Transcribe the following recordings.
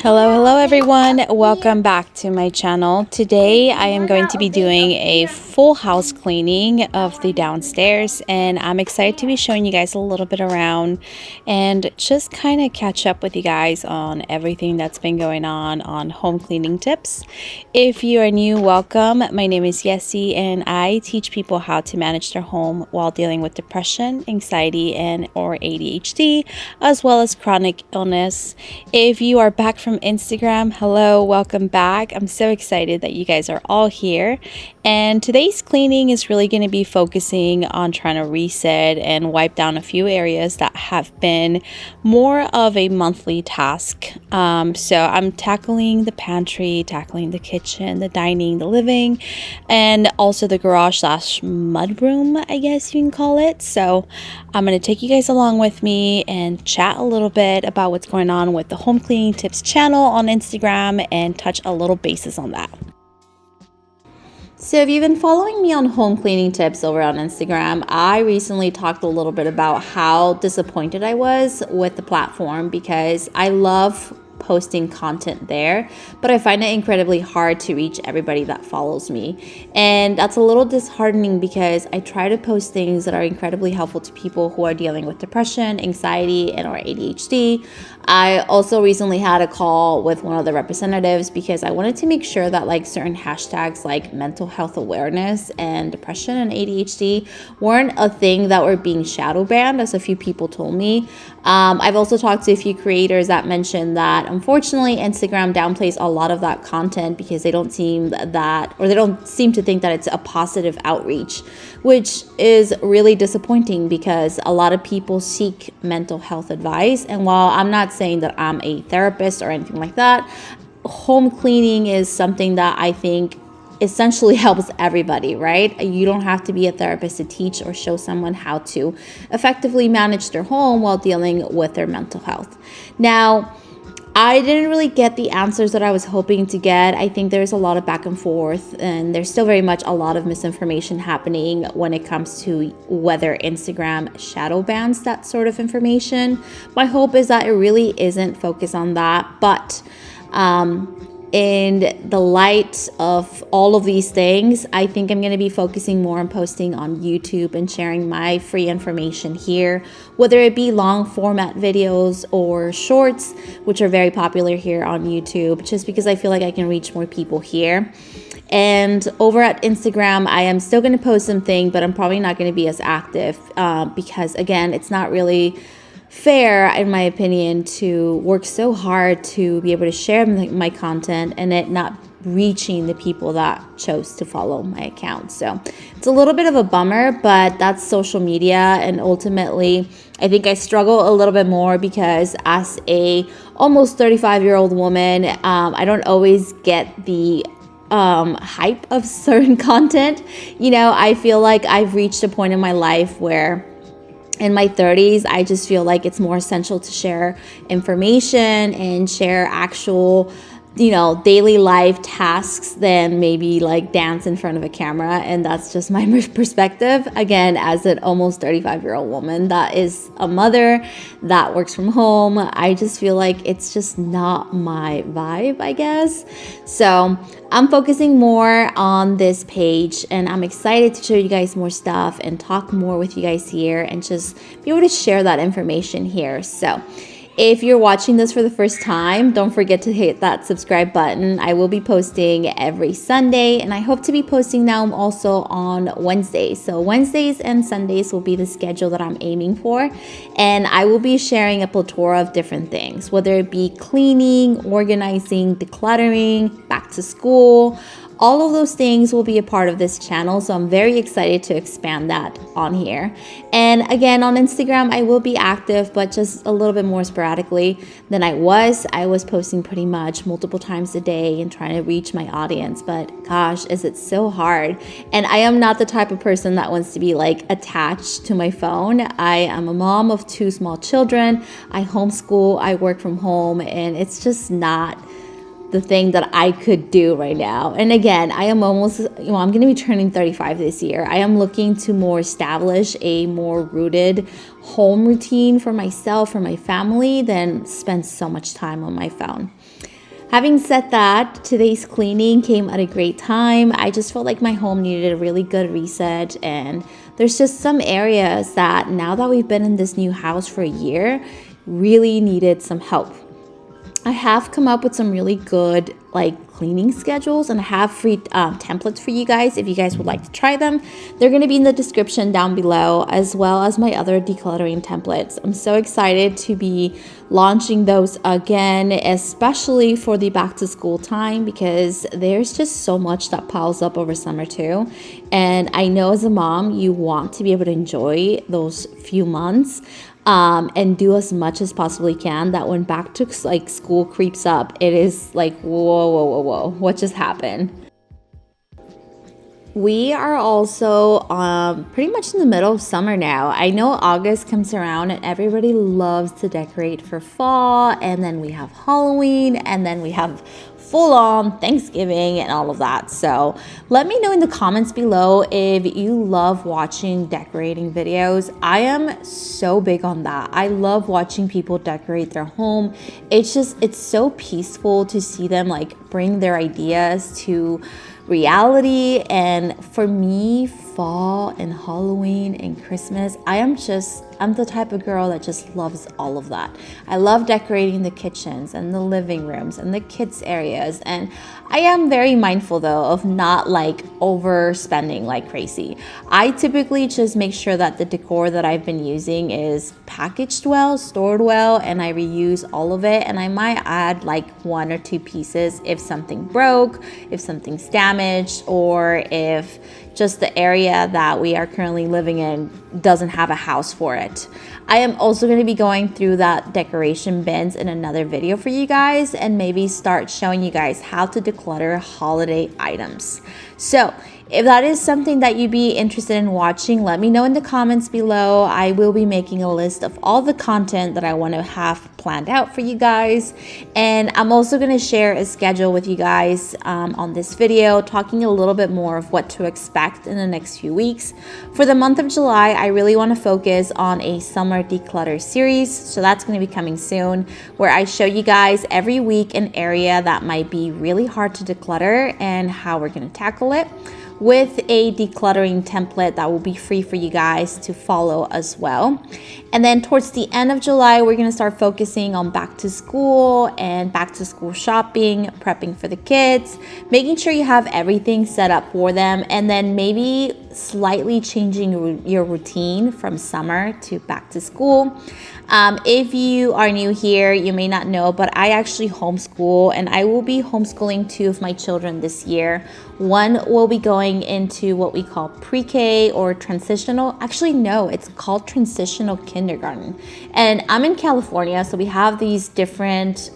Hello everyone. Welcome back to my channel. Today I am going to be doing a full house cleaning of the downstairs, and I'm excited to be showing you guys a little bit around and just kind of catch up with you guys on everything that's been going on home cleaning tips. If you are new, welcome. My name is Yessie and I teach people how to manage their home while dealing with depression, anxiety, and or ADHD, as well as chronic illness. If you are back from Instagram, hello, welcome back. I'm so excited that you guys are all here. And today's cleaning is really going to be focusing on trying to reset and wipe down a few areas that have been more of a monthly task. So I'm tackling the pantry, tackling the kitchen, the dining, the living, and also the garage / mudroom, I guess you can call it. So I'm going to take you guys along with me and chat a little bit about what's going on with the Home Cleaning Tips channel on Instagram and touch a little bases on that. So if you've been following me on Home Cleaning Tips over on Instagram, I recently talked a little bit about how disappointed I was with the platform because I love posting content there, but I find it incredibly hard to reach everybody that follows me. And that's a little disheartening because I try to post things that are incredibly helpful to people who are dealing with depression, anxiety, and or ADHD. I also recently had a call with one of the representatives because I wanted to make sure that like certain hashtags like mental health awareness and depression and ADHD weren't a thing that were being shadow banned, as a few people told me. I've also talked to a few creators that mentioned that unfortunately Instagram downplays a lot of that content because they don't seem to think that it's a positive outreach, which is really disappointing because a lot of people seek mental health advice. And while I'm not saying that I'm a therapist or anything like that, home cleaning is something that I think essentially helps everybody, right? You don't have to be a therapist to teach or show someone how to effectively manage their home while dealing with their mental health. Now, I didn't really get the answers that I was hoping to get. I think there's a lot of back and forth, and there's still very much a lot of misinformation happening when it comes to whether Instagram shadow bans that sort of information. My hope is that it really isn't focused on that, but in the light of all of these things, I think I'm going to be focusing more on posting on YouTube and sharing my free information here, whether it be long format videos or shorts, which are very popular here on YouTube, just because I feel like I can reach more people here. And over at Instagram, I am still going to post something, but I'm probably not going to be as active because, again, it's not really fair, in my opinion, to work so hard to be able to share my content and it not reaching the people that chose to follow my account. So it's a little bit of a bummer, but that's social media. And ultimately, I think I struggle a little bit more because as a almost 35-year-old woman, I don't always get the hype of certain content. You know, I feel like I've reached a point in my life where in my 30s, I just feel like it's more essential to share information and share actual, daily life tasks than maybe like dance in front of a camera. And that's just my perspective. Again, as an almost 35-year-old woman that is a mother that works from home, I just feel like it's just not my vibe, I guess. So I'm focusing more on this page and I'm excited to show you guys more stuff and talk more with you guys here and just be able to share that information here. So if you're watching this for the first time, don't forget to hit that subscribe button. I will be posting every Sunday, and I hope to be posting now also on Wednesdays. So Wednesdays and Sundays will be the schedule that I'm aiming for, and I will be sharing a plethora of different things, whether it be cleaning, organizing, decluttering, back to school. All of those things will be a part of this channel, so I'm very excited to expand that on here. And again, on Instagram, I will be active, but just a little bit more sporadically than I was. I was posting pretty much multiple times a day and trying to reach my audience, but gosh, is it so hard. And I am not the type of person that wants to be like attached to my phone. I am a mom of 2 small children. I homeschool, I work from home, and it's just not the thing that I could do right now. And again, I am almost, I'm going to be turning 35 this year. I am looking to more establish a more rooted home routine for myself, for my family, than spend so much time on my phone. Having said that, today's cleaning came at a great time. I just felt like my home needed a really good reset, and there's just some areas that now that we've been in this new house for a year really needed some help. I have come up with some really good cleaning schedules, and I have free templates for you guys if you guys would like to try them. They're going to be in the description down below, as well as my other decluttering templates. I'm so excited to be launching those again, especially for the back to school time, because there's just so much that piles up over summer too. And I know as a mom, you want to be able to enjoy those few months and do as much as possibly can, that when back to school creeps up, it is like, whoa, what just happened? We are also pretty much in the middle of summer now. I know August comes around and everybody loves to decorate for fall, and then we have Halloween, and then we have full-on Thanksgiving and all of that. So let me know in the comments below if you love watching decorating videos. I am so big on that. I love watching people decorate their home. It's so peaceful to see them bring their ideas to reality. And for me, fall and Halloween and Christmas, I'm the type of girl that just loves all of that. I love decorating the kitchens and the living rooms and the kids areas, and I am very mindful though of not overspending like crazy. I typically just make sure that the decor that I've been using is packaged well, stored well, and I reuse all of it, and I might add one or two pieces if something broke, if something's damaged, or if just the area that we are currently living in doesn't have a house for it. I am also going to be going through that decoration bins in another video for you guys, and maybe start showing you guys how to declutter holiday items. So if that is something that you'd be interested in watching, let me know in the comments below. I will be making a list of all the content that I want to have planned out for you guys. And I'm also going to share a schedule with you guys on this video, talking a little bit more of what to expect in the next few weeks. For the month of July, I really want to focus on a summer declutter series. So that's going to be coming soon, where I show you guys every week an area that might be really hard to declutter and how we're going to tackle it, with a decluttering template that will be free for you guys to follow as well. And then towards the end of July, we're gonna start focusing on back to school and back to school shopping, prepping for the kids, making sure you have everything set up for them, and then maybe slightly changing your routine from summer to back to school. If you are new here, you may not know, but I actually homeschool, and I will be homeschooling 2 of my children this year. One will be going into what we call pre-K or transitional. Actually, no, it's called transitional kindergarten. And I'm in California, so we have these different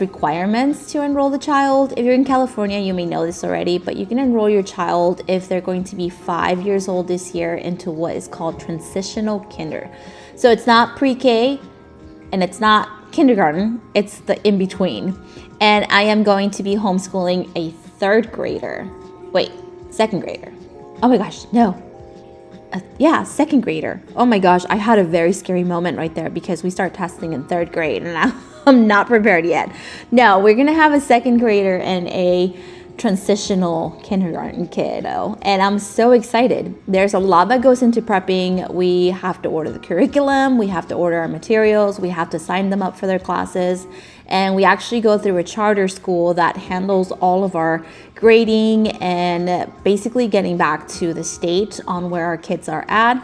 requirements to enroll the child. If you're in California, you may know this already, but you can enroll your child if they're going to be 5 years old this year into what is called transitional kinder. So it's not pre-K and it's not kindergarten, it's the in-between. And I am going to be homeschooling a 3rd grader. Wait, 2nd grader. Oh my gosh, no. Yeah, 2nd grader. Oh my gosh, I had a very scary moment right there, because we start testing in 3rd grade and I'm not prepared yet. No, we're gonna have a 2nd grader and a transitional kindergarten kiddo, and I'm so excited. There's a lot that goes into prepping. We have to order the curriculum, we have to order our materials, we have to sign them up for their classes, and we actually go through a charter school that handles all of our grading and basically getting back to the state on where our kids are at,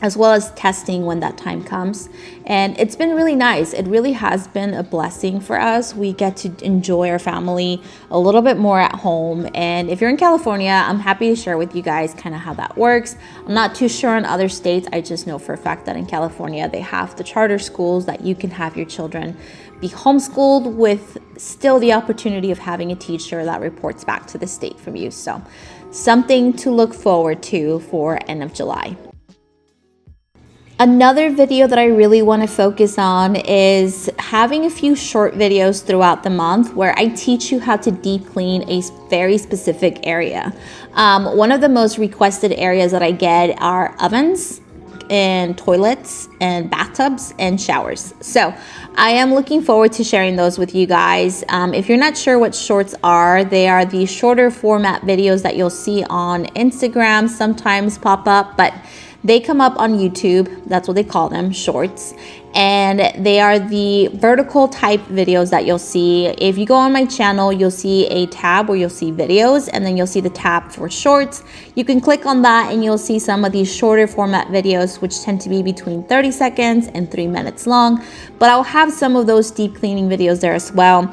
as well as testing when that time comes. And it's been really nice. It really has been a blessing for us. We get to enjoy our family a little bit more at home. And if you're in California, I'm happy to share with you guys kind of how that works. I'm not too sure in other states. I just know for a fact that in California, they have the charter schools that you can have your children be homeschooled with still the opportunity of having a teacher that reports back to the state from you. So something to look forward to for end of July. Another video that I really want to focus on is having a few short videos throughout the month where I teach you how to deep clean a very specific area. One of the most requested areas that I get are ovens, in toilets and bathtubs and showers. So I am looking forward to sharing those with you guys. If you're not sure what shorts are, they are the shorter format videos that you'll see on Instagram sometimes pop up, but they come up on YouTube. That's what they call them, shorts. And they are the vertical type videos that you'll see. If you go on my channel, you'll see a tab where you'll see videos, and then you'll see the tab for shorts. You can click on that and you'll see some of these shorter format videos, which tend to be between 30 seconds and 3 minutes long. But I'll have some of those deep cleaning videos there as well.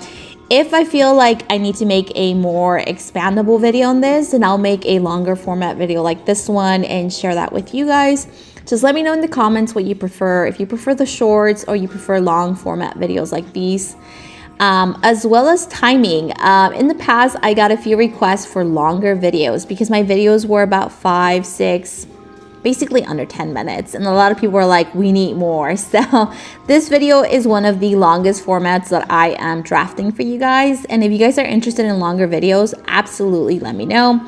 If I feel like I need to make a more expandable video on this, then I'll make a longer format video like this one and share that with you guys. Just let me know in the comments what you prefer, if you prefer the shorts or you prefer long format videos like these, as well as timing. In the past, I got a few requests for longer videos because my videos were about 5, 6, basically under 10 minutes. And a lot of people were like, we need more. So this video is one of the longest formats that I am drafting for you guys. And if you guys are interested in longer videos, absolutely let me know.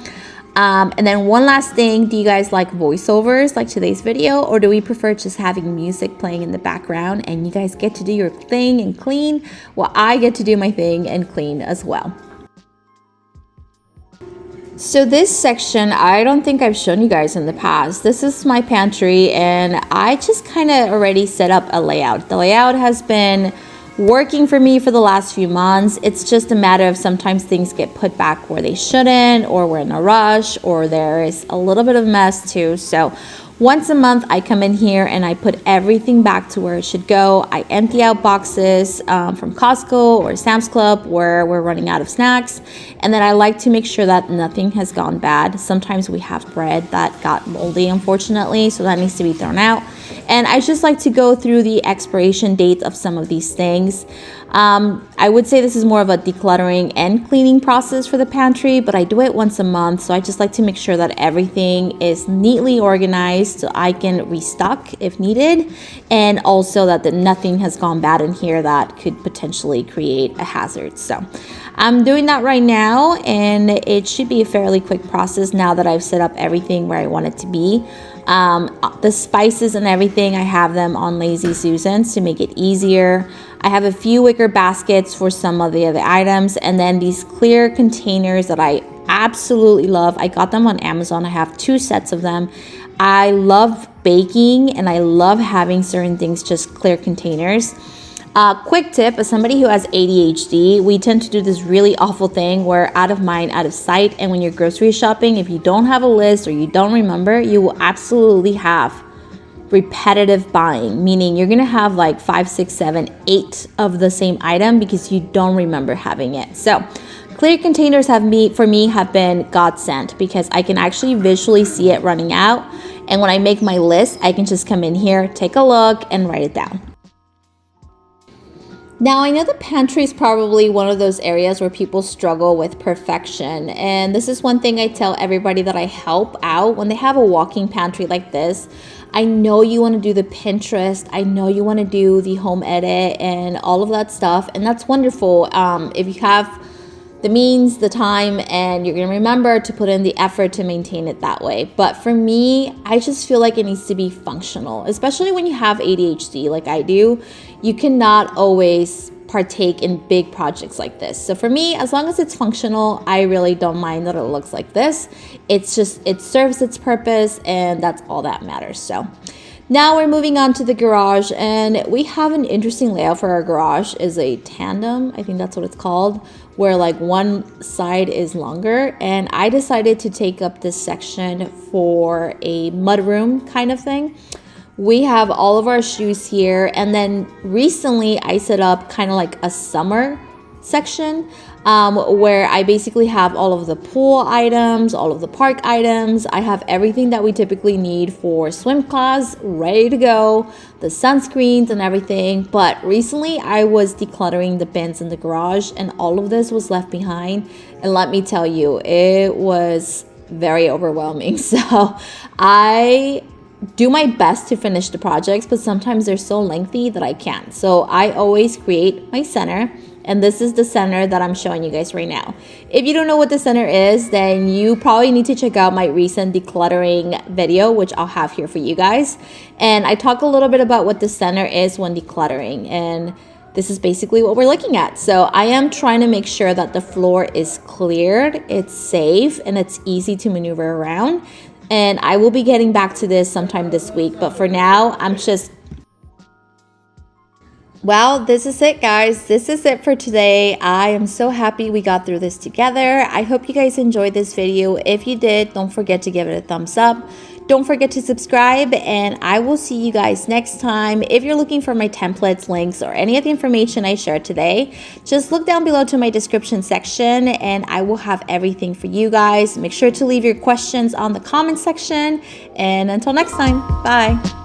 And then one last thing, do you guys like voiceovers like today's video, or do we prefer just having music playing in the background and you guys get to do your thing and clean while I get to do my thing and clean as well? So this section, I don't think I've shown you guys in the past. This is my pantry, and I just kind of already set up a layout. The layout has been working for me for the last few months. It's just a matter of sometimes things get put back where they shouldn't, or we're in a rush, or there is a little bit of mess too. So once a month, I come in here and I put everything back to where it should go. I empty out boxes from Costco or Sam's Club where we're running out of snacks. And then I like to make sure that nothing has gone bad. Sometimes we have bread that got moldy, unfortunately, so that needs to be thrown out. And I just like to go through the expiration dates of some of these things. I would say this is more of a decluttering and cleaning process for the pantry, but I do it once a month. So I just like to make sure that everything is neatly organized so I can restock if needed. And also that nothing has gone bad in here that could potentially create a hazard. So I'm doing that right now, and it should be a fairly quick process now that I've set up everything where I want it to be. The spices and everything, I have them on Lazy Susans to make it easier. I have a few wicker baskets for some of the other items, and then these clear containers that I absolutely love. I got them on Amazon. I have 2 sets of them. I love baking and I love having certain things just clear containers. Quick tip, as somebody who has ADHD, we tend to do this really awful thing where out of mind, out of sight. And when you're grocery shopping, if you don't have a list or you don't remember, you will absolutely have repetitive buying, meaning you're gonna have like 5, 6, 7, 8 of the same item because you don't remember having it. So clear containers have been godsend because I can actually visually see it running out. And when I make my list, I can just come in here, take a look, and write it down. Now, I know the pantry is probably one of those areas where people struggle with perfection. And this is one thing I tell everybody that I help out when they have a walking pantry like this. I know you want to do the Pinterest. I know you want to do the home edit and all of that stuff. And that's wonderful. If you have the means, the time, and you're going to remember to put in the effort to maintain it that way. But for me, I just feel like it needs to be functional, especially when you have ADHD like I do. You cannot always partake in big projects like this. So for me, as long as it's functional, I really don't mind that it looks like this. It's just, it serves its purpose, and that's all that matters. So now we're moving on to the garage, and we have an interesting layout for our garage. Is a tandem, I think that's what it's called, where like one side is longer. And I decided to take up this section for a mudroom kind of thing. We have all of our shoes here, and then recently I set up kind of like a summer section where I basically have all of the pool items, all of the park items. I have everything that we typically need for swim class ready to go, the sunscreens and everything. But recently I was decluttering the bins in the garage, and all of this was left behind. And let me tell you, it was very overwhelming. So I do my best to finish the projects, but sometimes they're so lengthy that I can't. So I always create my center, And this is the center that I'm showing you guys right now. If you don't know what the center is, then you probably need to check out my recent decluttering video, which I'll have here for you guys. And I talk a little bit about what the center is when decluttering, and this is basically what we're looking at. So I am trying to make sure that the floor is cleared, it's safe, and it's easy to maneuver around. And I will be getting back to this sometime this week, but for now, well, this is it, guys. This is it for today. I am so happy we got through this together. I hope you guys enjoyed this video. If you did, don't forget to give it a thumbs up. Don't forget to subscribe, and I will see you guys next time. If you're looking for my templates, links, or any of the information I shared today, just look down below to my description section, and I will have everything for you guys. Make sure to leave your questions on the comment section, and until next time, bye.